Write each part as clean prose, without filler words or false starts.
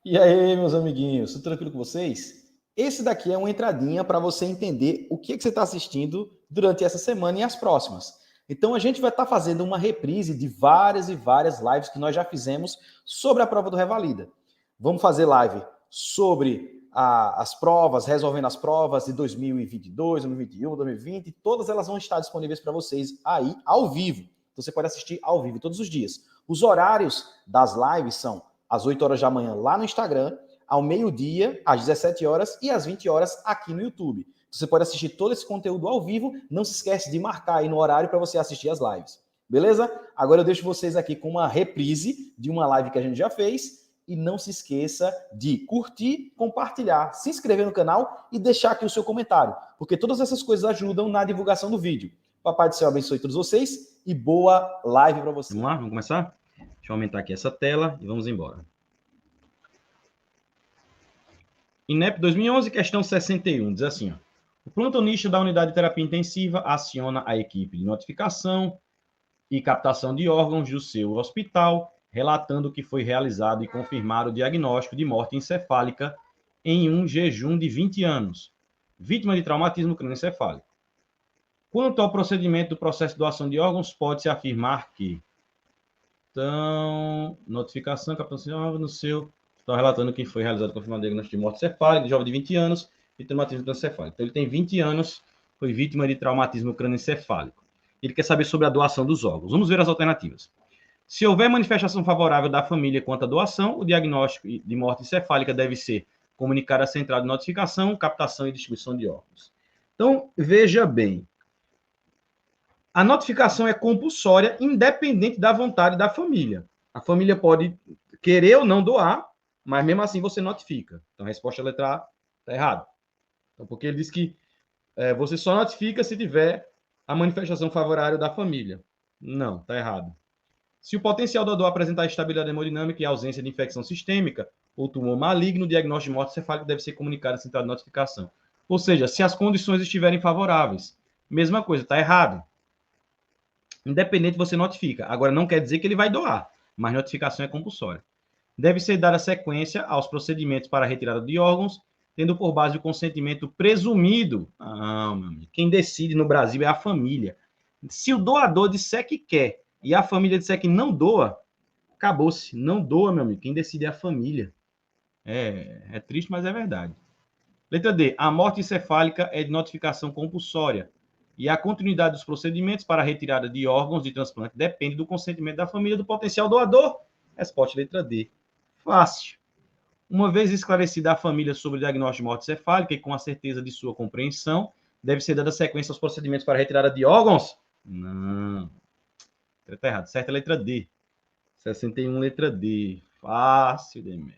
E aí, meus amiguinhos, tudo tranquilo com vocês? Esse daqui é uma entradinha para você entender o que você está assistindo durante essa semana e as próximas. Então, a gente vai estar fazendo uma reprise de várias e várias lives que nós já fizemos sobre a prova do Revalida. Vamos fazer live sobre as provas, resolvendo as provas de 2022, 2021, 2020. Todas elas vão estar disponíveis para vocês aí ao vivo. Então, você pode assistir ao vivo todos os dias. Os horários das lives são às 8 horas da manhã lá no Instagram, ao meio-dia, às 17 horas e às 20 horas aqui no YouTube. Você pode assistir todo esse conteúdo ao vivo. Não se esquece de marcar aí no horário para você assistir as lives. Beleza? Agora eu deixo vocês aqui com uma reprise de uma live que a gente já fez. E não se esqueça de curtir, compartilhar, se inscrever no canal e deixar aqui o seu comentário, porque todas essas coisas ajudam na divulgação do vídeo. Papai do céu abençoe todos vocês e boa live para vocês. Vamos lá, vamos começar? Deixa eu aumentar aqui essa tela e vamos embora. INEP 2011, questão 61, diz assim, ó. O plantonista da unidade de terapia intensiva aciona a equipe de notificação e captação de órgãos do seu hospital, relatando que foi realizado e confirmado o diagnóstico de morte encefálica em um jejum de 20 anos, vítima de traumatismo crânioencefálico. Quanto ao procedimento do processo de doação de órgãos, pode-se afirmar que... Então, notificação, captação no seu... Está relatando que foi realizado confirmado diagnóstico de morte encefálica de jovem de 20 anos e traumatismo crânioencefálico. Então, ele tem 20 anos, foi vítima de traumatismo crânioencefálico. Ele quer saber sobre a doação dos órgãos. Vamos ver as alternativas. Se houver manifestação favorável da família quanto à doação, o diagnóstico de morte encefálica deve ser comunicado à central de notificação, captação e distribuição de órgãos. Então, veja bem. A notificação é compulsória, independente da vontade da família. A família pode querer ou não doar, mas mesmo assim você notifica. Então, a resposta é letra A está errada. Então, porque ele diz que você só notifica se tiver a manifestação favorável da família. Não, está errado. Se o potencial doador apresentar estabilidade hemodinâmica e ausência de infecção sistêmica ou tumor maligno, o diagnóstico de morte encefálica deve ser comunicado à central de notificação. Ou seja, se as condições estiverem favoráveis. Mesma coisa, está errado. Independente, você notifica. Agora, não quer dizer que ele vai doar, mas notificação é compulsória. Deve ser dada sequência aos procedimentos para a retirada de órgãos, tendo por base o consentimento presumido. Meu amigo, quem decide no Brasil é a família. Se o doador disser que quer e a família disser que não doa, acabou-se. Não doa, meu amigo. Quem decide é a família. É triste, mas é verdade. Letra D. A morte encefálica é de notificação compulsória e a continuidade dos procedimentos para a retirada de órgãos de transplante depende do consentimento da família do potencial doador. Resposta letra D. Fácil. Uma vez esclarecida a família sobre o diagnóstico de morte encefálica e com a certeza de sua compreensão, deve ser dada sequência aos procedimentos para a retirada de órgãos? Não. Está errado. Certa letra D. 61, letra D. Fácil, Demetrio.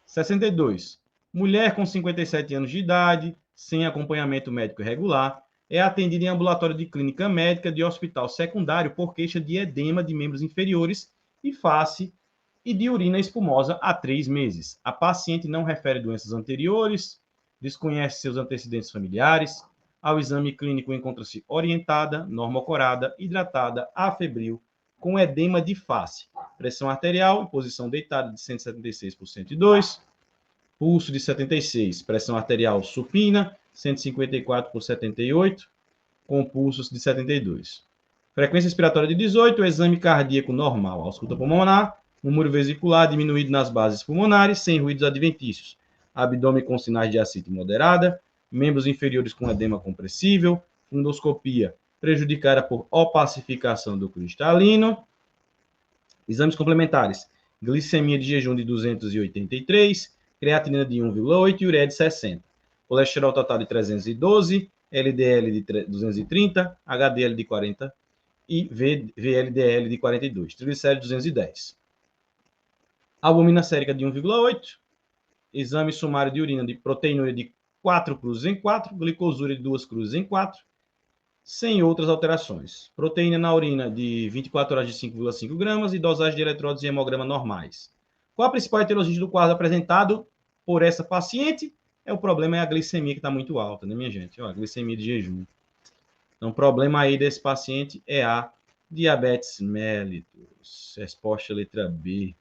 62. Mulher com 57 anos de idade, sem acompanhamento médico regular, é atendida em ambulatório de clínica médica de hospital secundário por queixa de edema de membros inferiores e face e de urina espumosa há 3 meses. A paciente não refere doenças anteriores, desconhece seus antecedentes familiares. Ao exame clínico encontra-se orientada, normocorada, hidratada, afebril, com edema de face, pressão arterial em posição deitada de 176 por 102, pulso de 76, pressão arterial supina, 154 por 78, com pulsos de 72. Frequência respiratória de 18, exame cardíaco normal, ausculta pulmonar, murmúrio vesicular diminuído nas bases pulmonares, sem ruídos adventícios, abdômen com sinais de ascite moderada, membros inferiores com edema compressível, fundoscopia prejudicada por opacificação do cristalino. Exames complementares: glicemia de jejum de 283, creatinina de 1,8 e ureia de 60. Colesterol total de 312, LDL de 230, HDL de 40 e VLDL de 42, triglicéridos de 210. Albumina sérica de 1,8, exame sumário de urina de proteína de 4 cruzes em 4, glicosúria de 2 cruzes em 4, sem outras alterações. Proteína na urina de 24 horas de 5,5 gramas e dosagem de eletrólitos e hemograma normais. Qual a principal etiologia do quadro apresentado por essa paciente? O problema é a glicemia que está muito alta, né, minha gente? A glicemia de jejum. Então, o problema aí desse paciente é a diabetes mellitus. Resposta letra B,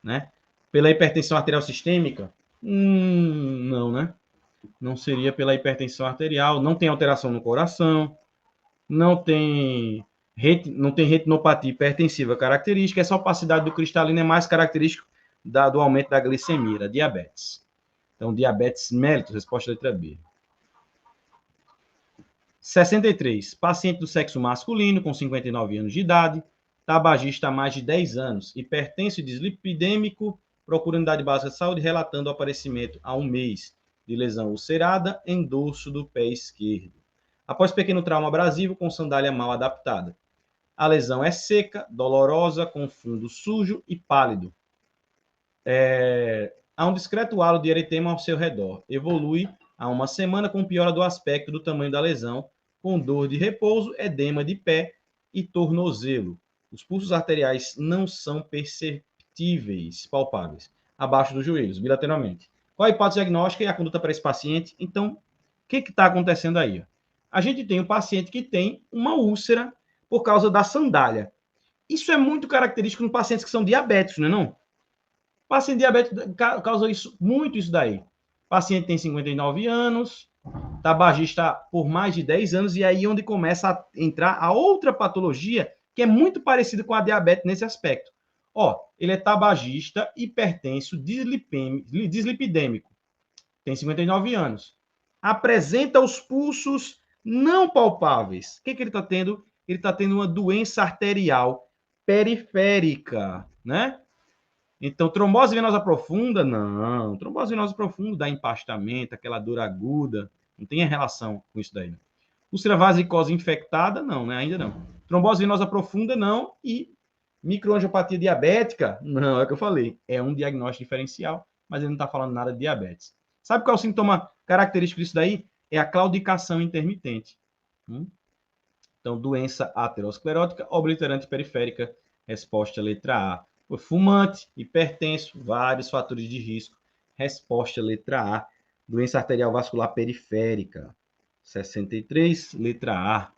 né? Pela hipertensão arterial sistêmica? Não, né? Não seria pela hipertensão arterial, não tem alteração no coração, não tem retinopatia hipertensiva característica, essa opacidade do cristalino é mais característico do aumento da glicemia, da diabetes. Então, diabetes mellitus, resposta letra B. 63. Paciente do sexo masculino, com 59 anos de idade, tabagista há mais de 10 anos, hipertenso e dislipidêmico, procura unidade básica de saúde, relatando o aparecimento há um mês de lesão ulcerada em dorso do pé esquerdo. Após pequeno trauma abrasivo com sandália mal adaptada. A lesão é seca, dolorosa, com fundo sujo e pálido. Há um discreto halo de eritema ao seu redor. Evolui há uma semana com piora do aspecto do tamanho da lesão, com dor de repouso, edema de pé e tornozelo. Os pulsos arteriais não são perceptíveis, palpáveis, abaixo dos joelhos, bilateralmente. Qual a hipótese diagnóstica e a conduta para esse paciente? Então, o que está acontecendo aí? A gente tem um paciente que tem uma úlcera por causa da sandália. Isso é muito característico em pacientes que são diabéticos, não é não? Paciente diabético causa muito isso daí. O paciente tem 59 anos, tabagista por mais de 10 anos, e aí onde começa a entrar a outra patologia que é muito parecida com a diabetes nesse aspecto. Ele é tabagista, hipertenso, dislipidêmico, tem 59 anos. Apresenta os pulsos não palpáveis. O que ele está tendo? Ele está tendo uma doença arterial periférica, né? Então, trombose venosa profunda, não. Trombose venosa profunda dá empastamento, aquela dor aguda, não tem relação com isso daí. Úlcera vasicose infectada, não, né? Ainda não. Trombose venosa profunda, não. E microangiopatia diabética, não, é o que eu falei. É um diagnóstico diferencial, mas ele não está falando nada de diabetes. Sabe qual é o sintoma característico disso daí? É a claudicação intermitente. Então, doença aterosclerótica obliterante periférica, resposta letra A. Fumante, hipertenso, vários fatores de risco. Resposta letra A. Doença arterial vascular periférica. 63, letra A.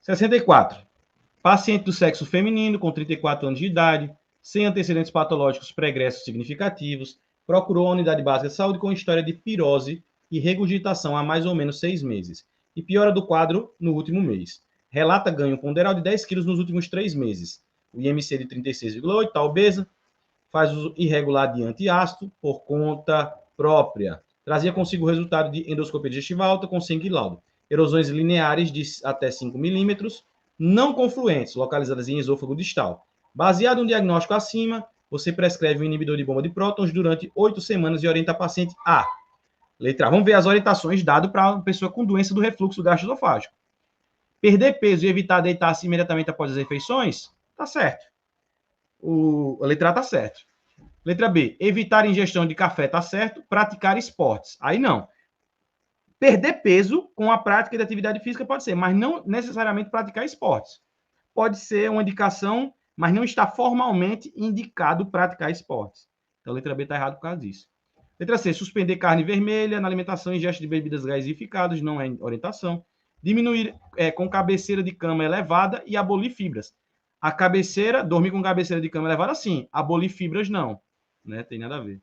64. Paciente do sexo feminino, com 34 anos de idade, sem antecedentes patológicos pregressos significativos, procurou a unidade básica de saúde com história de pirose e regurgitação há mais ou menos 6 meses. E piora do quadro no último mês. Relata ganho ponderal de 10 quilos nos últimos 3 meses. O IMC de 36,8, está obesa. Faz uso irregular de antiácido por conta própria. Trazia consigo o resultado de endoscopia digestiva alta com sangue laudo. Erosões lineares de até 5 milímetros, não confluentes, localizadas em esôfago distal. Baseado no diagnóstico acima, você prescreve um inibidor de bomba de prótons durante 8 semanas e orienta a paciente a... Letra A. Vamos ver as orientações dadas para uma pessoa com doença do refluxo gastroesofágico. Perder peso e evitar deitar-se imediatamente após as refeições? Tá certo. A letra A tá certo. Letra B. Evitar ingestão de café, tá certo. Praticar esportes. Aí não. Perder peso com a prática de atividade física pode ser, mas não necessariamente praticar esportes. Pode ser uma indicação, mas não está formalmente indicado praticar esportes. Então, a letra B está errada por causa disso. Letra C. Suspender carne vermelha na alimentação e ingesta de bebidas gasificadas, não é orientação. Diminuir com cabeceira de cama elevada e abolir fibras. A cabeceira, dormir com cabeceira de cama elevada, sim. Abolir fibras, não. Né? Tem nada a ver.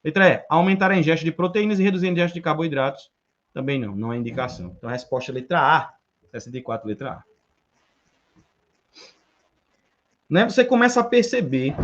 Letra E. Aumentar a ingesta de proteínas e reduzir a ingesta de carboidratos. Também não, não é indicação. Então, a resposta é letra A. 64, letra A. Né? Você começa a perceber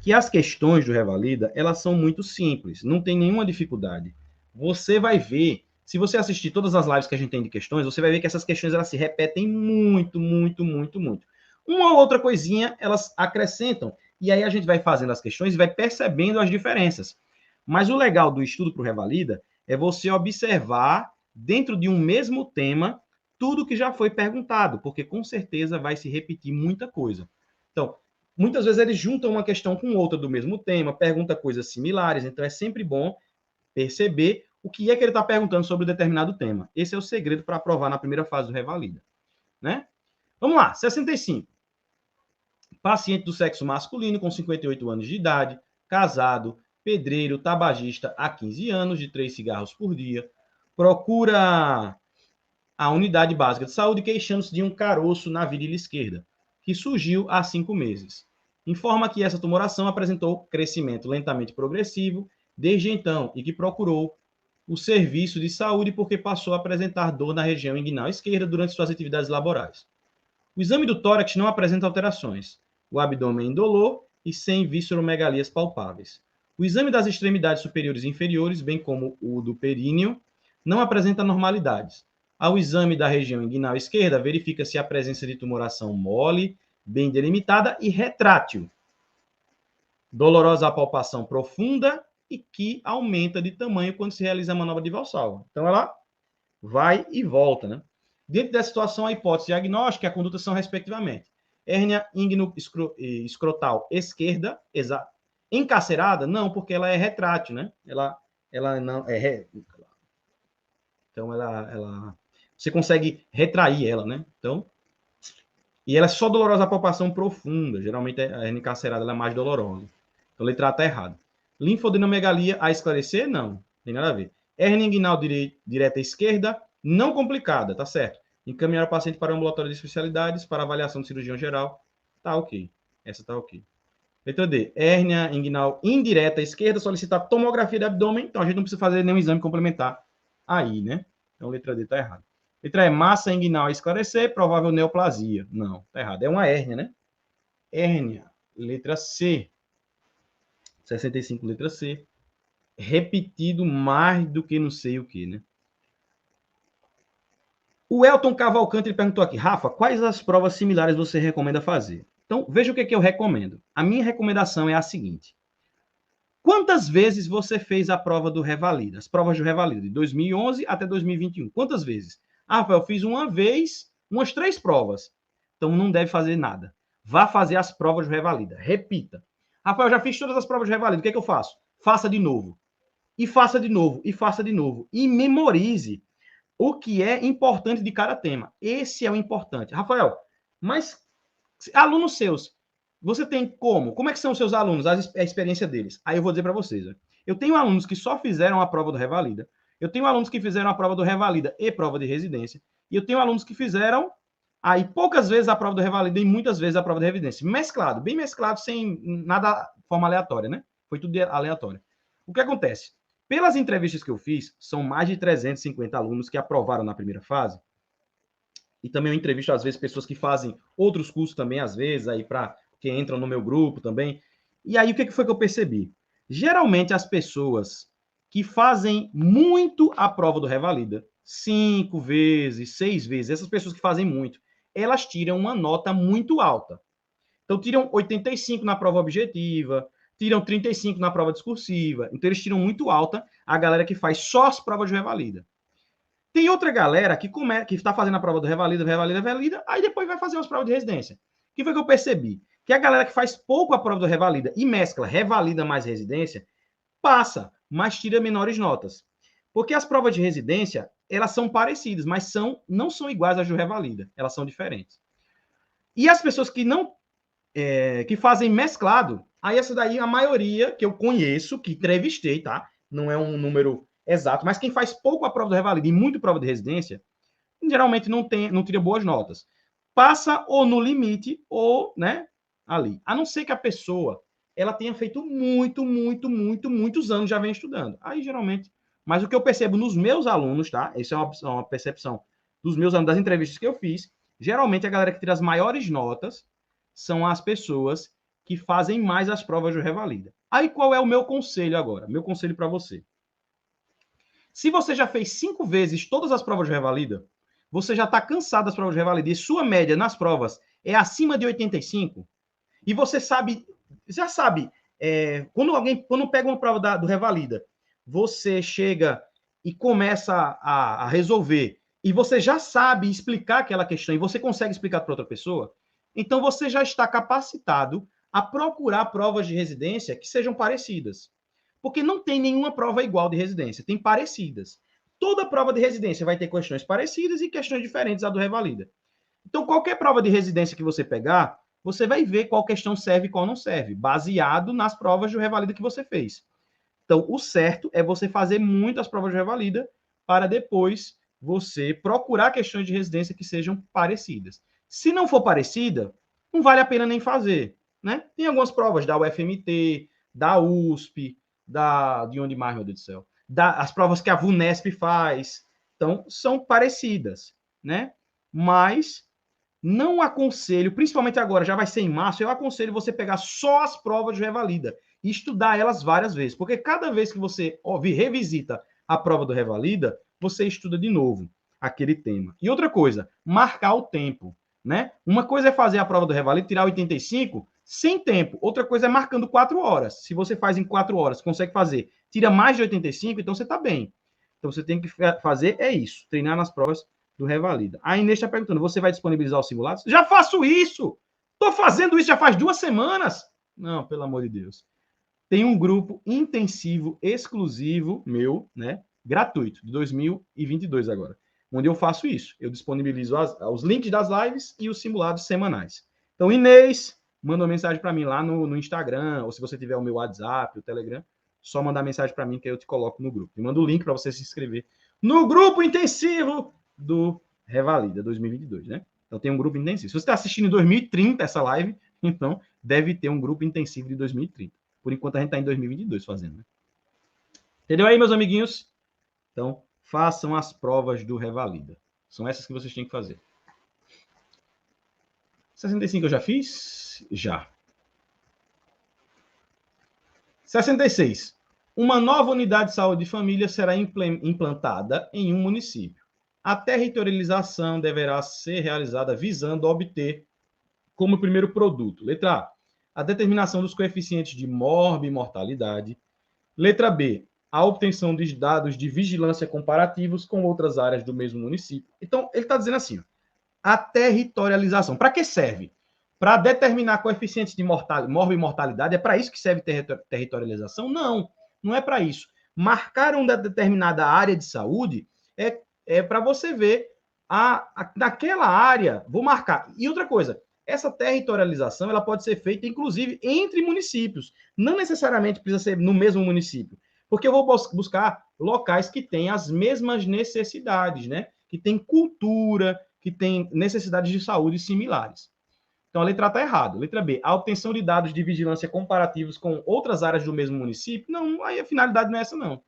que as questões do Revalida, elas são muito simples. Não tem nenhuma dificuldade. Você vai ver... Se você assistir todas as lives que a gente tem de questões, você vai ver que essas questões elas se repetem muito, muito, muito, muito. Uma ou outra coisinha elas acrescentam. E aí a gente vai fazendo as questões e vai percebendo as diferenças. Mas o legal do estudo para o Revalida é você observar, dentro de um mesmo tema, tudo que já foi perguntado, porque com certeza vai se repetir muita coisa. Então, muitas vezes eles juntam uma questão com outra do mesmo tema, perguntam coisas similares, então é sempre bom perceber o que é que ele está perguntando sobre um determinado tema. Esse é o segredo para aprovar na primeira fase do Revalida. Né? Vamos lá, 65. Paciente do sexo masculino com 58 anos de idade, casado, pedreiro, tabagista há 15 anos, de 3 cigarros por dia, procura a unidade básica de saúde queixando-se de um caroço na virilha esquerda, que surgiu há 5 meses. informa que essa tumoração apresentou crescimento lentamente progressivo desde então e que procurou o serviço de saúde porque passou a apresentar dor na região inguinal esquerda durante suas atividades laborais. O exame do tórax não apresenta alterações. O abdômen é indolor e sem visceromegalias palpáveis. O exame das extremidades superiores e inferiores, bem como o do períneo, não apresenta anormalidades. Ao exame da região inguinal esquerda, verifica-se a presença de tumoração mole, bem delimitada e retrátil. Dolorosa palpação profunda e que aumenta de tamanho quando se realiza a manobra de Valsalva. Então, ela vai e volta, né? Dentro dessa situação, a hipótese diagnóstica e a conduta são, respectivamente, hérnia ingno-escrotal esquerda, encarcerada? Não, porque ela é retrátil, né? Ela não é... Então, você consegue retrair ela, né? Então, e ela é só dolorosa a palpação profunda. Geralmente, a hernia encarcerada ela é mais dolorosa. Então, a letra A está errada. Linfodenomegalia a esclarecer? Não, tem nada a ver. Hernia inguinal direta esquerda, não complicada, tá certo. Encaminhar o paciente para o ambulatório de especialidades para avaliação de cirurgião geral. Tá ok. Essa tá ok. Letra D. Hérnia inguinal indireta esquerda, solicitar tomografia de abdômen. Então, a gente não precisa fazer nenhum exame complementar aí, né? Então, letra D tá errada. Letra E. Massa inguinal a esclarecer, provável neoplasia. Não, tá errado. É uma hérnia, né? Hérnia. Letra C. 65, letra C. Repetido mais do que não sei o que, né? O Elton Cavalcante ele perguntou aqui, Rafa, quais as provas similares você recomenda fazer? Então, veja o que eu recomendo. A minha recomendação é a seguinte. Quantas vezes você fez a prova do Revalida? As provas do Revalida, de 2011 até 2021. Quantas vezes? Ah, Rafael, eu fiz uma vez, umas 3 provas. Então, não deve fazer nada. Vá fazer as provas do Revalida. Repita. Rafael, eu já fiz todas as provas do Revalida. O que é que eu faço? Faça de novo. E faça de novo. E faça de novo. E memorize o que é importante de cada tema. Esse é o importante. Rafael, mas alunos seus, você tem como? Como é que são os seus alunos, a experiência deles? Aí eu vou dizer para vocês. Né? Eu tenho alunos que só fizeram a prova do Revalida. Eu tenho alunos que fizeram a prova do Revalida e prova de residência. E eu tenho alunos que fizeram aí poucas vezes a prova do Revalida e muitas vezes a prova de residência. Mesclado, bem mesclado, sem nada forma aleatória, né? Foi tudo aleatório. O que acontece? Pelas entrevistas que eu fiz, são mais de 350 alunos que aprovaram na primeira fase. E também eu entrevisto, às vezes, pessoas que fazem outros cursos também, às vezes, aí que entram no meu grupo também. E aí, o que foi que eu percebi? Geralmente, as pessoas que fazem muito a prova do Revalida, 5 vezes, 6 vezes, essas pessoas que fazem muito, elas tiram uma nota muito alta. Então, tiram 85 na prova objetiva, tiram 35 na prova discursiva. Então, eles tiram muito alta a galera que faz só as provas de Revalida. Tem outra galera que está fazendo a prova do Revalida, aí depois vai fazer as provas de residência. O que foi que eu percebi? Que a galera que faz pouco a prova do Revalida e mescla Revalida mais residência, passa, mas tira menores notas. Porque as provas de residência, elas são parecidas, mas não são iguais às do Revalida. Elas são diferentes. E as pessoas que não que fazem mesclado, aí essa daí, a maioria que eu conheço, que entrevistei, tá? Não é um número exato, mas quem faz pouco a prova do Revalida e muito prova de residência, geralmente não tira boas notas. Passa ou no limite, ou, né, ali. A não ser que a pessoa, ela tenha feito muitos anos já vem estudando. Aí, geralmente, mas o que eu percebo nos meus alunos, tá? Isso é uma percepção dos meus alunos, das entrevistas que eu fiz, geralmente a galera que tira as maiores notas são as pessoas que fazem mais as provas do Revalida. Aí qual é o meu conselho agora? Meu conselho para você. Se você já fez 5 vezes todas as provas de Revalida, você já está cansado das provas de Revalida e sua média nas provas é acima de 85, e você já sabe, quando pega uma prova do Revalida, você chega e começa a resolver, e você já sabe explicar aquela questão, e você consegue explicar para outra pessoa, então você já está capacitado a procurar provas de residência que sejam parecidas. Porque não tem nenhuma prova igual de residência, tem parecidas. Toda prova de residência vai ter questões parecidas e questões diferentes à do Revalida. Então, qualquer prova de residência que você pegar, você vai ver qual questão serve e qual não serve, baseado nas provas do Revalida que você fez. Então, o certo é você fazer muitas provas de Revalida para depois você procurar questões de residência que sejam parecidas. Se não for parecida, não vale a pena nem fazer. né? Tem algumas provas da UFMT, da USP, de onde mais, meu Deus do céu? As provas que a VUNESP faz. Então, são parecidas, né? Mas não aconselho, principalmente agora, já vai ser em março, eu aconselho você pegar só as provas de Revalida e estudar elas várias vezes, porque cada vez que você revisita a prova do Revalida, você estuda de novo aquele tema. E outra coisa, marcar o tempo, né? Uma coisa é fazer a prova do Revalida, tirar 85 sem tempo. Outra coisa é marcando 4 horas. Se você faz em 4 horas, consegue fazer, tira mais de 85, então você está bem. Então você tem que fazer é isso, treinar nas provas do Revalida. A Inês está perguntando, você vai disponibilizar os simulados? Já faço isso! Estou fazendo isso já faz 2 semanas. Não, pelo amor de Deus. Tem um grupo intensivo, exclusivo, meu, né? Gratuito, de 2022 agora, onde eu faço isso. Eu disponibilizo os links das lives e os simulados semanais. Então, Inês, manda uma mensagem para mim lá no Instagram, ou se você tiver o meu WhatsApp, o Telegram, só mandar mensagem para mim que eu te coloco no grupo. E mando o link para você se inscrever no grupo intensivo do Revalida 2022, né? Então tem um grupo intensivo. Se você está assistindo em 2030 essa live, então deve ter um grupo intensivo de 2030. Por enquanto a gente está em 2022 fazendo, né? Entendeu aí, meus amiguinhos? Então, façam as provas do Revalida. São essas que vocês têm que fazer. 65 eu já fiz? Já. 66. Uma nova unidade de saúde de família será implantada em um município. A territorialização deverá ser realizada visando obter como primeiro produto. Letra A, a determinação dos coeficientes de mortalidade. Letra B, a obtenção de dados de vigilância comparativos com outras áreas do mesmo município. Então, ele está dizendo assim, a territorialização. Para que serve? Para determinar coeficientes de mortalidade? É para isso que serve territorialização? Não, não é para isso. Marcar uma determinada área de saúde é para você ver naquela área, vou marcar. E outra coisa, essa territorialização ela pode ser feita, inclusive, entre municípios. Não necessariamente precisa ser no mesmo município, porque eu vou buscar locais que têm as mesmas necessidades, né? Que têm cultura, que têm necessidades de saúde similares. Então, a letra A está errada. Letra B, a obtenção de dados de vigilância comparativos com outras áreas do mesmo município. Não, aí a finalidade não é essa, não.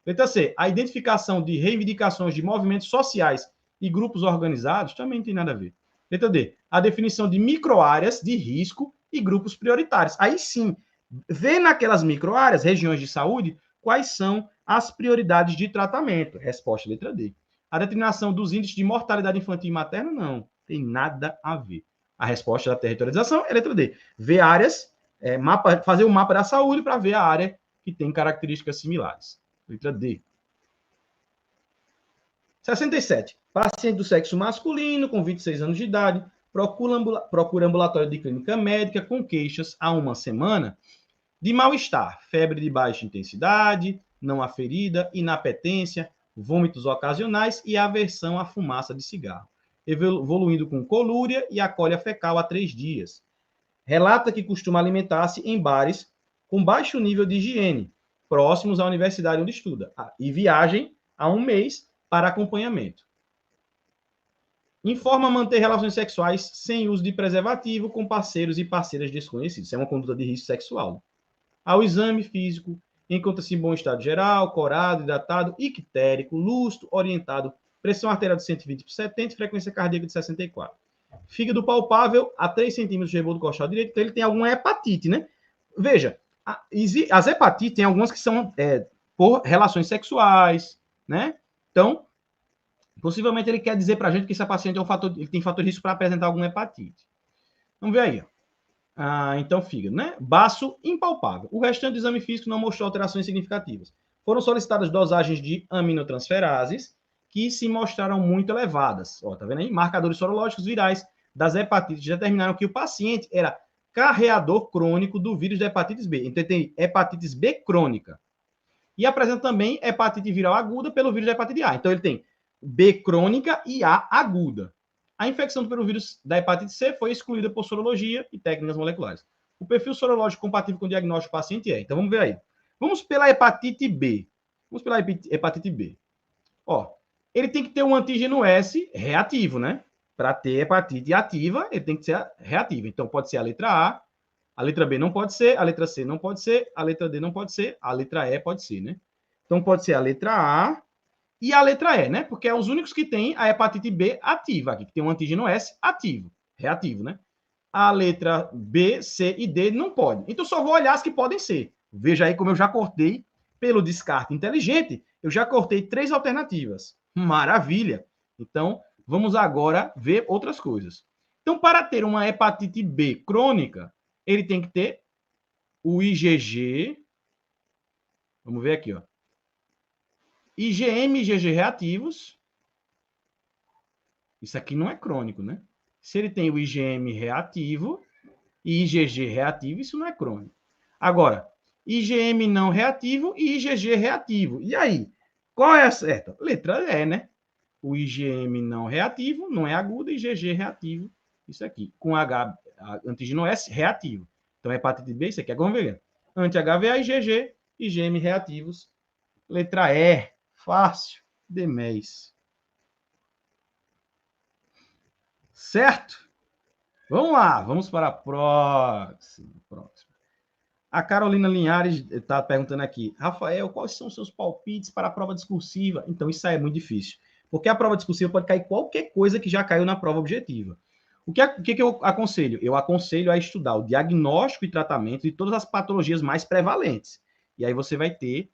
Letra C, a identificação de reivindicações de movimentos sociais e grupos organizados também não tem nada a ver. Letra D, a definição de microáreas de risco e grupos prioritários. Aí sim, vê naquelas microáreas, regiões de saúde, quais são as prioridades de tratamento. Resposta letra D. A determinação dos índices de mortalidade infantil e materna, não, tem nada a ver. A resposta da territorialização é letra D. Ver áreas, fazer um mapa da saúde para ver a área que tem características similares. Letra D. 67. Paciente do sexo masculino, com 26 anos de idade, procura ambulatório de clínica médica com queixas há uma semana de mal-estar, febre de baixa intensidade, não aferida, inapetência, vômitos ocasionais e aversão à fumaça de cigarro, evoluindo com colúria e acólia fecal há 3 dias. Relata que costuma alimentar-se em bares com baixo nível de higiene, próximos à universidade onde estuda, e viagem há 1 mês para acompanhamento. Informa manter relações sexuais sem uso de preservativo com parceiros e parceiras desconhecidos. Isso é uma conduta de risco sexual. Ao exame físico, encontra-se em bom estado geral, corado, hidratado, ictérico, lustro, orientado, pressão arterial de 120/70, frequência cardíaca de 64. Fígado palpável a 3 centímetros de revolto costal direito, então ele tem alguma hepatite, né? Veja, as hepatites tem algumas que são por relações sexuais, né? Então, possivelmente ele quer dizer para a gente que esse paciente ele tem fator de risco para apresentar alguma hepatite. Vamos ver aí, ó. Então, fígado, né? Baço impalpável. O restante do exame físico não mostrou alterações significativas. Foram solicitadas dosagens de aminotransferases que se mostraram muito elevadas. Ó, tá vendo aí? Marcadores sorológicos virais das hepatites determinaram que o paciente era carreador crônico do vírus da hepatite B. Então, tem hepatite B crônica. E apresenta também hepatite viral aguda pelo vírus da hepatite A. Então, ele tem B crônica e A aguda. A infecção pelo vírus da hepatite C foi excluída por sorologia e técnicas moleculares. O perfil sorológico compatível com o diagnóstico do paciente é. Então, vamos ver aí. Vamos pela hepatite B. Vamos pela hepatite B. Ó, ele tem que ter um antígeno S reativo, né? Para ter hepatite ativa, ele tem que ser reativo. Então, pode ser a letra A, A letra B não pode ser, a letra C não pode ser, a letra D não pode ser, a letra E pode ser, né? Então pode ser a letra A e a letra E, né? Porque é os únicos que têm a hepatite B ativa aqui, que tem um antígeno S ativo, reativo, né? A letra B, C e D não pode. Então só vou olhar as que podem ser. Veja aí como eu já cortei pelo descarte inteligente, eu já cortei 3 alternativas. Maravilha! Então, vamos agora ver outras coisas. Então, para ter uma hepatite B crônica, ele tem que ter o IgG. Vamos ver aqui, ó. IgM e IgG reativos. Isso aqui não é crônico, né? Se ele tem o IgM reativo e IgG reativo, isso não é crônico. Agora, IgM não reativo e IgG reativo. E aí? Qual é a certa? Letra E, né? O IgM não reativo, não é agudo, e IgG reativo, isso aqui. Com H, antígeno S, reativo. Então, hepatite B, isso aqui é convergente. Anti-HVA, IgG, IgM reativos. Letra E, fácil, DMES. Certo? Vamos lá, vamos para a próxima. A Carolina Linhares está perguntando aqui, Rafael, quais são os seus palpites para a prova discursiva? Então, isso aí é muito difícil, porque a prova discursiva pode cair qualquer coisa que já caiu na prova objetiva. O que eu aconselho? Eu aconselho a estudar o diagnóstico e tratamento de todas as patologias mais prevalentes. E aí você vai ter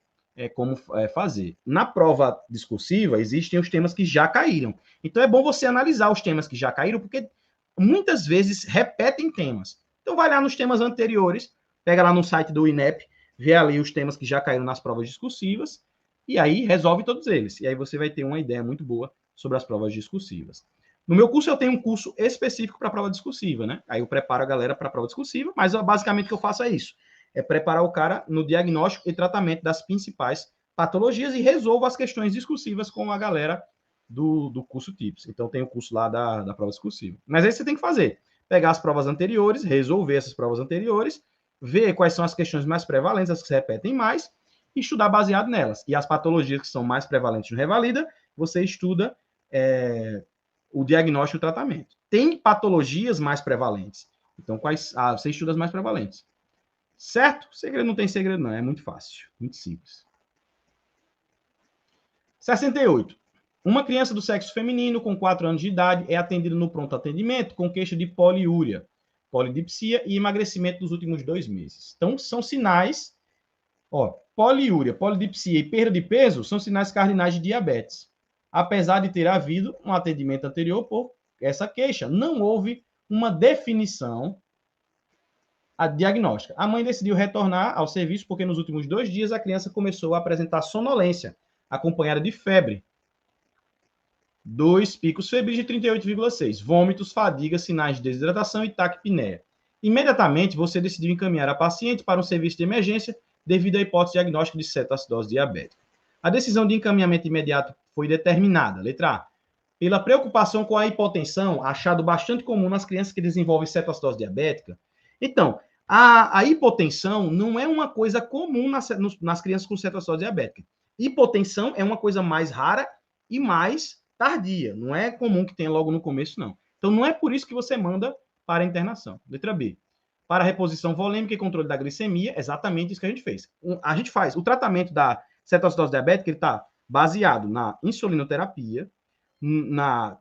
como fazer. Na prova discursiva, existem os temas que já caíram. Então, é bom você analisar os temas que já caíram, porque muitas vezes repetem temas. Então, vai lá nos temas anteriores, pega lá no site do INEP, vê ali os temas que já caíram nas provas discursivas, e aí resolve todos eles. E aí você vai ter uma ideia muito boa sobre as provas discursivas. No meu curso, eu tenho um curso específico para a prova discursiva, né? Aí eu preparo a galera para a prova discursiva, mas basicamente o que eu faço é isso. É preparar o cara no diagnóstico e tratamento das principais patologias e resolvo as questões discursivas com a galera do curso TIPS. Então, tem o curso lá da prova discursiva. Mas aí você tem que fazer. Pegar as provas anteriores, resolver essas provas anteriores, ver quais são as questões mais prevalentes, as que se repetem mais, e estudar baseado nelas. E as patologias que são mais prevalentes no Revalida, você estuda o diagnóstico e o tratamento. Tem patologias mais prevalentes. Então, você estuda as mais prevalentes. Certo? Segredo não tem segredo, não. É muito fácil. Muito simples. 68. Uma criança do sexo feminino com 4 anos de idade é atendida no pronto atendimento com queixa de poliúria, polidipsia e emagrecimento nos últimos 2 meses. Então, são sinais, poliúria, polidipsia e perda de peso são sinais cardinais de diabetes. Apesar de ter havido um atendimento anterior por essa queixa, não houve uma definição diagnóstica. A mãe decidiu retornar ao serviço porque nos últimos 2 dias a criança começou a apresentar sonolência, acompanhada de febre. 2 picos febris de 38,6, vômitos, fadiga, sinais de desidratação e taquipneia. Imediatamente, você decidiu encaminhar a paciente para um serviço de emergência devido à hipótese diagnóstica de cetoacidose diabética. A decisão de encaminhamento imediato foi determinada, letra A, pela preocupação com a hipotensão, achado bastante comum nas crianças que desenvolvem cetoacidose diabética. Então, a hipotensão não é uma coisa comum nas crianças com cetoacidose diabética. Hipotensão é uma coisa mais rara e mais tardia. Não é comum que tenha logo no começo, não. Então, não é por isso que você manda para a internação. Letra B. Para reposição volêmica e controle da glicemia, exatamente isso que a gente fez. A gente faz o tratamento da cetoacidose diabética, ele está baseado na insulinoterapia,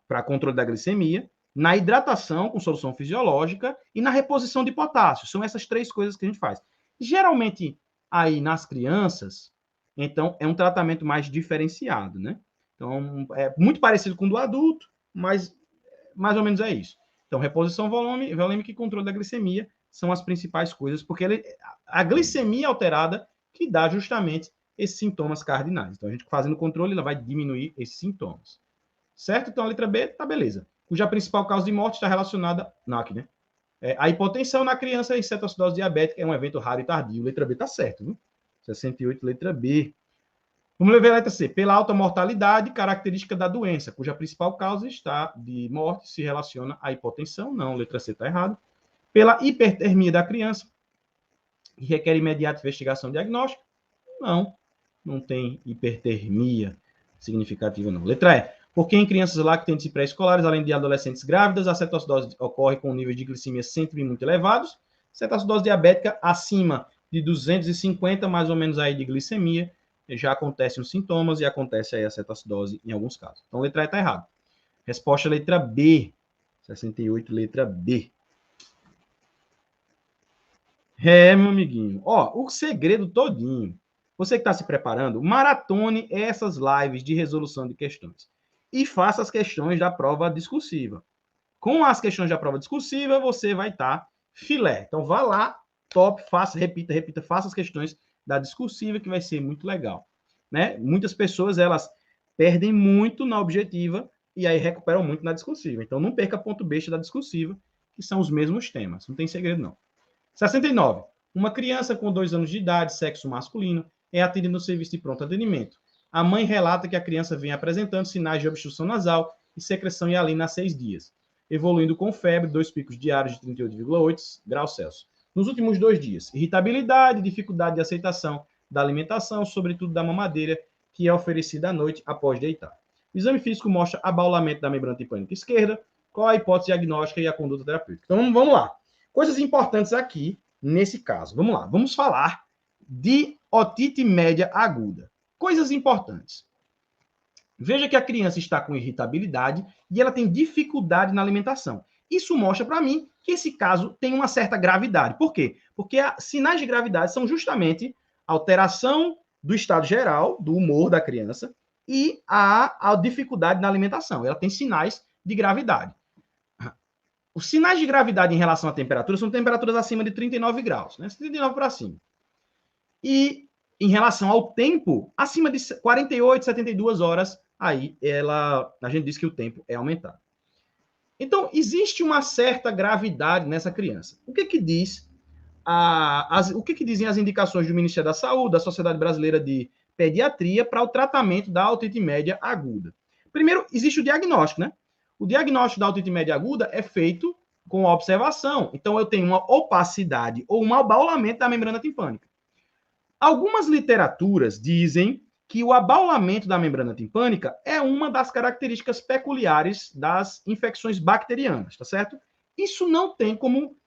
para controle da glicemia, na hidratação com solução fisiológica e na reposição de potássio. São essas 3 coisas que a gente faz. Geralmente, aí nas crianças, então, é um tratamento mais diferenciado, né? Então, é muito parecido com o do adulto, mas mais ou menos é isso. Então, reposição volêmica e controle da glicemia são as principais coisas, porque a glicemia alterada que dá justamente esses sintomas cardinais. Então, a gente fazendo o controle, ela vai diminuir esses sintomas. Certo? Então, a letra B, tá beleza. Cuja principal causa de morte está relacionada... Não, aqui, né? A hipotensão na criança e cetoacidose diabética é um evento raro e tardio. Letra B tá certo, viu? 68, letra B. Vamos ver a letra C. Pela alta mortalidade, característica da doença, cuja principal causa está de morte se relaciona à hipotensão. Não, letra C está errado. Pela hipertermia da criança, que requer imediata investigação diagnóstica. Não tem hipertermia significativa, não. Letra E. Porque em crianças lactantes e pré-escolares, além de adolescentes grávidas, a cetoacidose ocorre com níveis de glicemia sempre muito elevados. Cetoacidose diabética acima de 250, mais ou menos, aí de glicemia, já acontecem os sintomas e acontece aí a cetoacidose em alguns casos. Então, letra E está errado. Resposta letra B. 68, letra B. Meu amiguinho. Ó, o segredo todinho. Você que está se preparando, maratone essas lives de resolução de questões. E faça as questões da prova discursiva. Com as questões da prova discursiva, você vai estar filé. Então, vá lá, top, faça, repita, faça as questões da discursiva, que vai ser muito legal. Né? Muitas pessoas, elas perdem muito na objetiva e aí recuperam muito na discursiva. Então, não perca ponto besta da discursiva, que são os mesmos temas. Não tem segredo, não. 69. Uma criança com 2 anos de idade, sexo masculino, é atendida no serviço de pronto atendimento. A mãe relata que a criança vem apresentando sinais de obstrução nasal e secreção hialina há 6 dias, evoluindo com febre, 2 picos diários de 38,8 graus Celsius. Nos últimos 2 dias, irritabilidade, dificuldade de aceitação da alimentação, sobretudo da mamadeira, que é oferecida à noite após deitar. O exame físico mostra abaulamento da membrana tipânica esquerda. Qual a hipótese diagnóstica e a conduta terapêutica? Então, vamos lá. Coisas importantes aqui, nesse caso. Vamos lá. Vamos falar de otite média aguda. Coisas importantes. Veja que a criança está com irritabilidade e ela tem dificuldade na alimentação. Isso mostra para mim que esse caso tem uma certa gravidade. Por quê? Porque sinais de gravidade são justamente alteração do estado geral, do humor da criança, e a dificuldade na alimentação. Ela tem sinais de gravidade. Os sinais de gravidade em relação à temperatura são temperaturas acima de 39 graus, né? 39 para cima. E em relação ao tempo, acima de 48, 72 horas, aí a gente diz que o tempo é aumentado. Então, existe uma certa gravidade nessa criança. O que diz o que dizem as indicações do Ministério da Saúde, da Sociedade Brasileira de Pediatria, para o tratamento da otite média aguda? Primeiro, existe o diagnóstico, né? O diagnóstico da otite média aguda é feito com a observação. Então, eu tenho uma opacidade ou um abaulamento da membrana timpânica. Algumas literaturas dizem que o abaulamento da membrana timpânica é uma das características peculiares das infecções bacterianas, tá certo? Isso não tem como,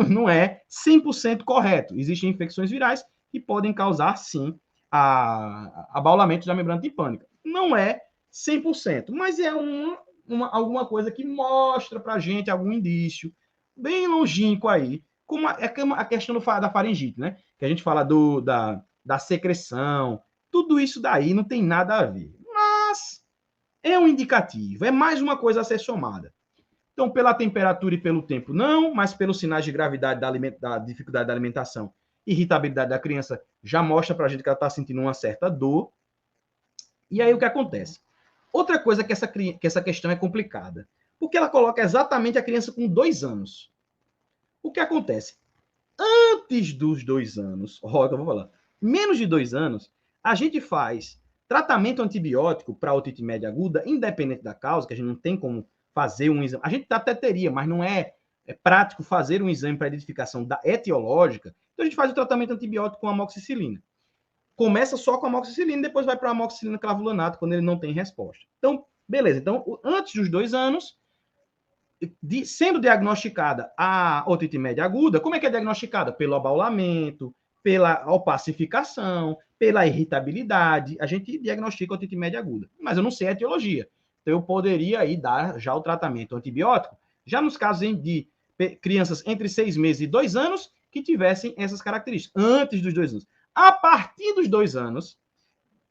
não é 100% correto. Existem infecções virais que podem causar, sim, abaulamento da membrana timpânica. Não é 100%, mas é alguma coisa que mostra para a gente algum indício, bem longínquo aí, como a questão da faringite, né? Que a gente fala da secreção, tudo isso daí não tem nada a ver. Mas é um indicativo, é mais uma coisa a ser somada. Então, pela temperatura e pelo tempo, não, mas pelos sinais de gravidade da dificuldade da alimentação, irritabilidade da criança, já mostra para a gente que ela está sentindo uma certa dor. E aí o que acontece? Outra coisa que essa questão é complicada, porque ela coloca exatamente a criança com 2 anos. O que acontece? Antes dos 2 anos, eu vou falar, menos de 2 anos, a gente faz tratamento antibiótico para otite média aguda, independente da causa, que a gente não tem como fazer um exame. A gente até teria, mas não é prático fazer um exame para identificação da etiológica. Então, a gente faz o tratamento antibiótico com amoxicilina. Começa só com amoxicilina, depois vai para a amoxicilina clavulanato, quando ele não tem resposta. Então, beleza. Então, antes dos 2 anos, sendo diagnosticada a otite média aguda, como é que é diagnosticada? Pelo abaulamento, pela opacificação, pela irritabilidade, a gente diagnostica a otite média aguda. Mas eu não sei a etiologia. Então, eu poderia aí dar já o tratamento antibiótico, já nos casos de crianças entre 6 meses e 2 anos que tivessem essas características, antes dos 2 anos. A partir dos 2 anos,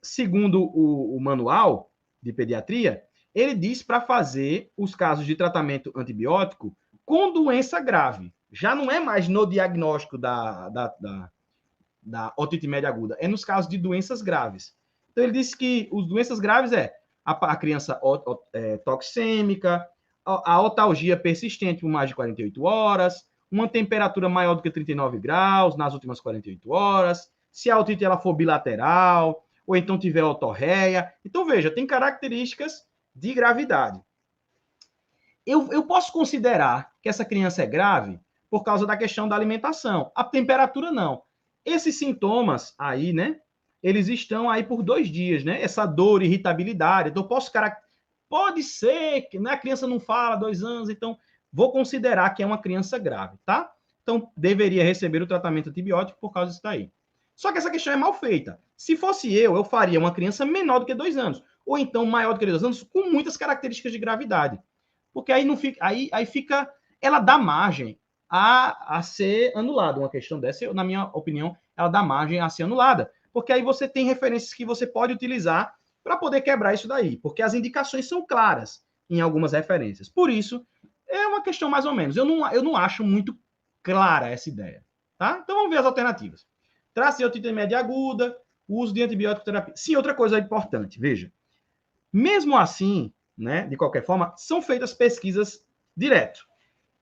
segundo o manual de pediatria, ele diz para fazer os casos de tratamento antibiótico com doença grave. Já não é mais no diagnóstico da otite média aguda, é nos casos de doenças graves. Então, ele disse que as doenças graves a criança toxêmica, a otalgia persistente por mais de 48 horas, uma temperatura maior do que 39 graus nas últimas 48 horas, se a otite ela for bilateral, ou então tiver otorreia. Então, veja, tem características de gravidade. Eu posso considerar que essa criança é grave por causa da questão da alimentação. A temperatura, não. Esses sintomas aí, né? Eles estão aí por 2 dias, né? Essa dor, irritabilidade. Então, pode ser que a criança não fala 2 anos, então vou considerar que é uma criança grave, tá? então deveria receber o tratamento antibiótico por causa disso daí. Só que essa questão é mal feita. Se fosse eu faria uma criança menor do que 2 anos, ou então maior do que 2 anos, com muitas características de gravidade. Porque aí não fica, aí fica, ela dá margem a ser anulada. Uma questão dessa, na minha opinião, ela dá margem a ser anulada. Porque aí você tem referências que você pode utilizar para poder quebrar isso daí. Porque as indicações são claras em algumas referências. Por isso, é uma questão mais ou menos. Eu não acho muito clara essa ideia. Tá? Então vamos ver as alternativas. Trace de otite média aguda, uso de antibiótico terapia. Sim, outra coisa importante, veja. Mesmo assim, né, de qualquer forma, são feitas pesquisas direto.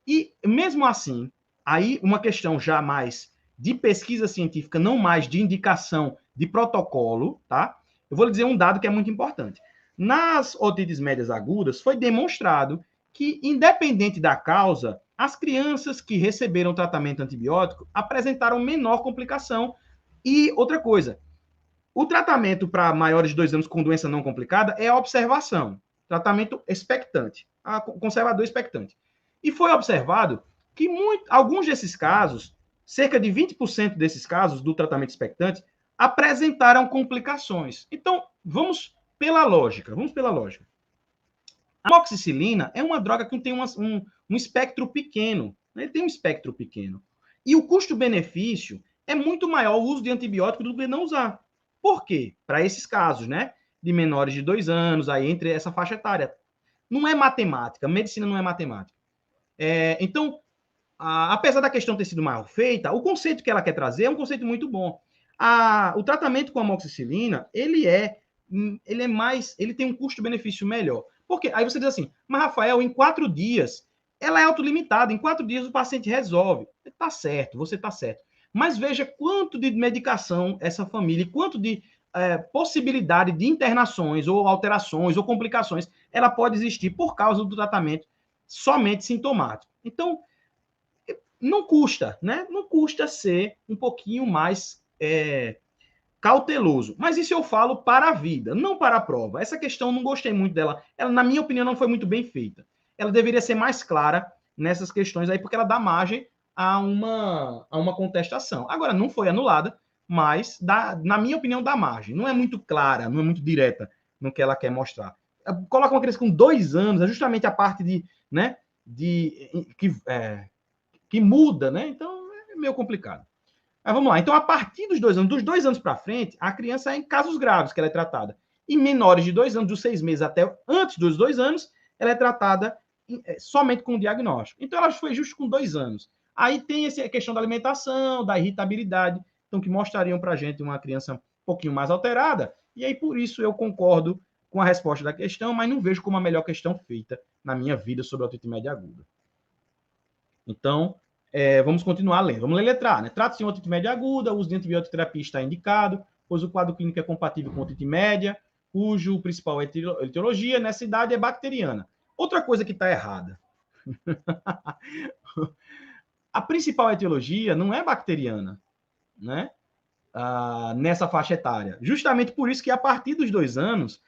E mesmo assim, aí uma questão já mais de pesquisa científica, não mais de indicação de protocolo, tá? Eu vou lhe dizer um dado que é muito importante. Nas otites médias agudas, foi demonstrado que, independente da causa, as crianças que receberam tratamento antibiótico apresentaram menor complicação. E outra coisa, o tratamento para maiores de 2 anos com doença não complicada é a observação, tratamento expectante, conservador expectante. E foi observado que alguns desses casos, cerca de 20% desses casos do tratamento expectante, apresentaram complicações. Então, vamos pela lógica. A amoxicilina é uma droga que tem um espectro pequeno. Ele tem um espectro pequeno. E o custo-benefício é muito maior o uso de antibiótico do que não usar. Por quê? Para esses casos, né? De menores de 2 anos, aí entre essa faixa etária. Não é matemática. Medicina não é matemática. Então, apesar da questão ter sido mal feita, o conceito que ela quer trazer é um conceito muito bom. O tratamento com a amoxicilina, ele tem um custo-benefício melhor. Por quê? Aí você diz assim, mas Rafael, em 4 dias, ela é autolimitada, em 4 dias o paciente resolve. Tá certo, você tá certo. Mas veja quanto de medicação essa família, quanto de possibilidade de internações, ou alterações, ou complicações, ela pode existir por causa do tratamento somente sintomático. Então, não custa, né? Não custa ser um pouquinho mais cauteloso. Mas isso eu falo para a vida, não para a prova. Essa questão não gostei muito dela. Ela, na minha opinião, não foi muito bem feita. Ela deveria ser mais clara nessas questões aí, porque ela dá margem a uma contestação. Agora, não foi anulada, mas, na minha opinião, dá margem. Não é muito clara, não é muito direta no que ela quer mostrar. Coloca uma criança com 2 anos, é justamente a parte que muda, né? Então, é meio complicado. Mas vamos lá. Então, a partir dos 2 anos, dos 2 anos para frente, a criança é em casos graves que ela é tratada. E menores de 2 anos, dos 6 meses até antes dos 2 anos, ela é tratada somente com diagnóstico. Então, ela foi justo com 2 anos. Aí tem a questão da alimentação, da irritabilidade, então que mostrariam para a gente uma criança um pouquinho mais alterada. E aí, por isso, eu concordo com a resposta da questão, mas não vejo como a melhor questão feita na minha vida sobre a otite média aguda. Então, vamos continuar lendo. Vamos ler letra A, né? Trata-se de uma otite média aguda, o uso de antibiótico terapia está indicado, pois o quadro clínico é compatível com otite média, cujo principal etiologia nessa idade é bacteriana. Outra coisa que está errada. A principal etiologia não é bacteriana, né? Nessa faixa etária. Justamente por isso que a partir dos 2 anos,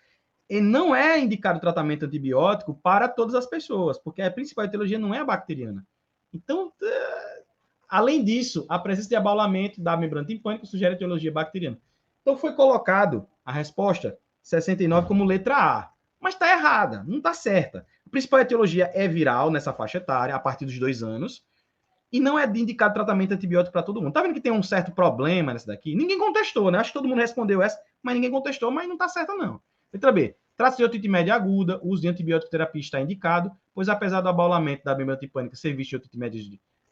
não é indicado tratamento antibiótico para todas as pessoas, porque a principal etiologia não é a bacteriana. Então, além disso, a presença de abaulamento da membrana timpânica sugere etiologia bacteriana. Então, foi colocado a resposta 69 como letra A. Mas está errada, não está certa. A principal etiologia é viral nessa faixa etária, a partir dos 2 anos, e não é indicado tratamento antibiótico para todo mundo. Tá vendo que tem um certo problema nessa daqui? Ninguém contestou, né? Acho que todo mundo respondeu essa, mas ninguém contestou, mas não está certa, não. Letra B. Trata-se de otite média aguda, o uso de antibiótico terapia está indicado, pois apesar do abaulamento da membrana timpânica ser visto em otite média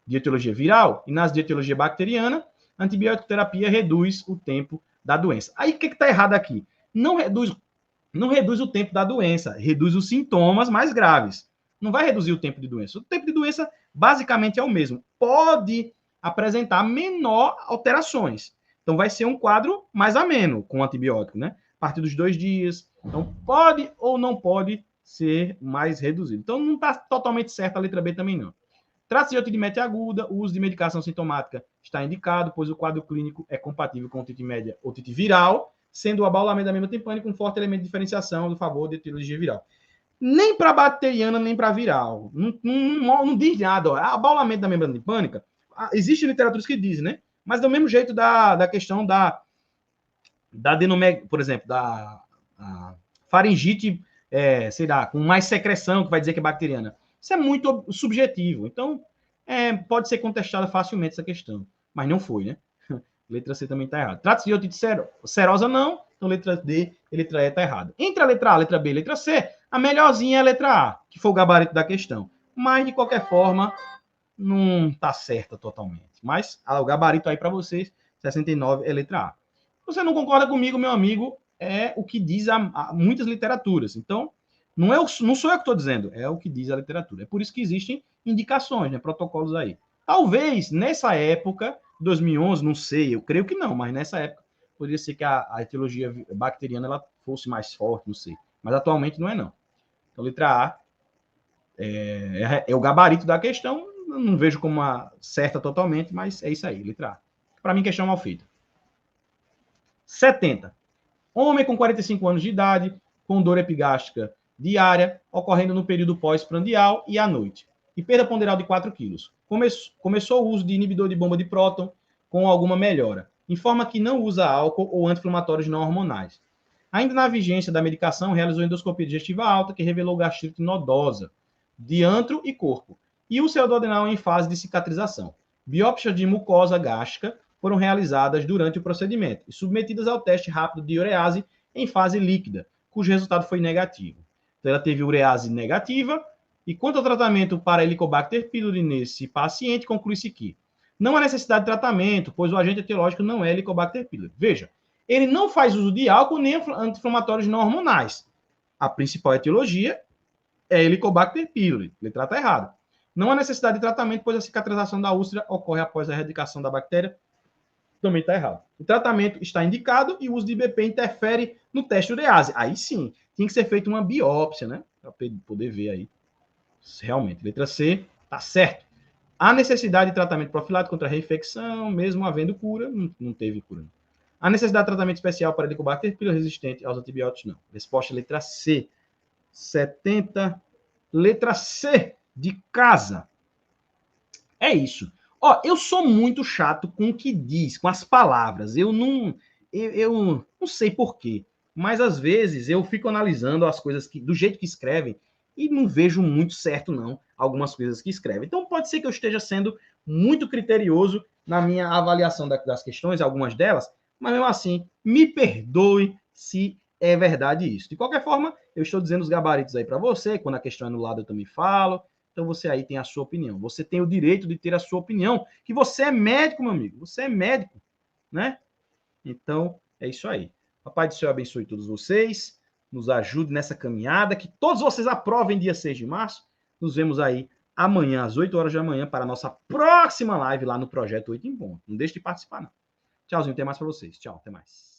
de etiologia viral e nas de etiologia bacteriana, a antibiótico terapia reduz o tempo da doença. Aí o que está errado aqui? Não reduz o tempo da doença, reduz os sintomas mais graves. Não vai reduzir o tempo de doença. O tempo de doença basicamente é o mesmo. Pode apresentar menor alterações. Então vai ser um quadro mais ameno com o antibiótico, né? A partir dos 2 dias. Então pode ou não pode ser mais reduzido. Então não está totalmente certa a letra B também não. Trata-se de otite média aguda, o uso de medicação sintomática está indicado, pois o quadro clínico é compatível com otite média, otite viral, sendo o abaulamento da membrana timpânica um forte elemento de diferenciação do favor de etiologia viral. Nem para bacteriana, nem para viral. Não diz nada. Ó. Abaulamento da membrana timpânica, Existem literaturas que dizem, né? Mas do mesmo jeito da questão da por exemplo, da faringite, sei lá, com mais secreção, que vai dizer que é bacteriana. Isso é muito subjetivo. Então, pode ser contestada facilmente essa questão. Mas não foi, né? Letra C também está errada. Trata-se de otite serosa, não. Então, letra D e letra E está errada. Entre a letra A, letra B e letra C, a melhorzinha é a letra A, que foi o gabarito da questão. Mas, de qualquer forma, não está certa totalmente. Mas o gabarito aí para vocês, 69 é letra A. Você não concorda comigo, meu amigo, é o que diz muitas literaturas. Então, não sou eu que estou dizendo, é o que diz a literatura. É por isso que existem indicações, né, protocolos aí. Talvez, nessa época, 2011, não sei, eu creio que não, mas nessa época, poderia ser que a etiologia bacteriana ela fosse mais forte, não sei. Mas atualmente não é, não. Então, letra A é o gabarito da questão, não vejo como uma certa totalmente, mas é isso aí, letra A. Para mim, questão mal feita. 70. Homem com 45 anos de idade, com dor epigástrica diária, ocorrendo no período pós-prandial e à noite. E perda ponderal de 4 quilos. Começou o uso de inibidor de bomba de próton com alguma melhora. Informa que não usa álcool ou anti-inflamatórios não hormonais. Ainda na vigência da medicação, realizou endoscopia digestiva alta que revelou gastrite nodosa de antro e corpo. E o pseudoadenal em fase de cicatrização. Biópsias de mucosa gástrica foram realizadas durante o procedimento e submetidas ao teste rápido de urease em fase líquida, cujo resultado foi negativo. Então, ela teve urease negativa, e quanto ao tratamento para Helicobacter pylori nesse paciente, conclui-se que não há necessidade de tratamento, pois o agente etiológico não é Helicobacter pylori. Veja, ele não faz uso de álcool nem anti-inflamatórios não hormonais. A principal etiologia é Helicobacter pylori. Letra está errado. Não há necessidade de tratamento, pois a cicatrização da úlcera ocorre após a erradicação da bactéria. Também está errado. O tratamento está indicado e o uso de IBP interfere no teste urease. Aí sim, tem que ser feita uma biópsia, né? Para poder ver aí. Realmente, letra C, tá certo. Há necessidade de tratamento profilático contra a reinfecção, mesmo havendo cura, não teve cura. Há necessidade de tratamento especial para Helicobacter pylori resistente aos antibióticos, não. Resposta letra C. 70. Letra C, de casa. É isso. Ó, eu sou muito chato com o que diz, com as palavras. Eu não sei por quê, mas às vezes eu fico analisando as coisas do jeito que escrevem e não vejo muito certo, não, algumas coisas que escrevem. Então pode ser que eu esteja sendo muito criterioso na minha avaliação das questões, algumas delas, mas mesmo assim, me perdoe se é verdade isso. De qualquer forma, eu estou dizendo os gabaritos aí para você, quando a questão é anulada eu também falo. Então você aí tem a sua opinião. Você tem o direito de ter a sua opinião, que você é médico, meu amigo. Você é médico, né? Então, é isso aí. Papai do Céu abençoe todos vocês, nos ajude nessa caminhada, que todos vocês aprovem dia 6 de março. Nos vemos aí amanhã, às 8 horas da manhã, para a nossa próxima live lá no Projeto 8 em Ponto. Não deixe de participar, não. Tchauzinho, tem mais para vocês. Tchau, até mais.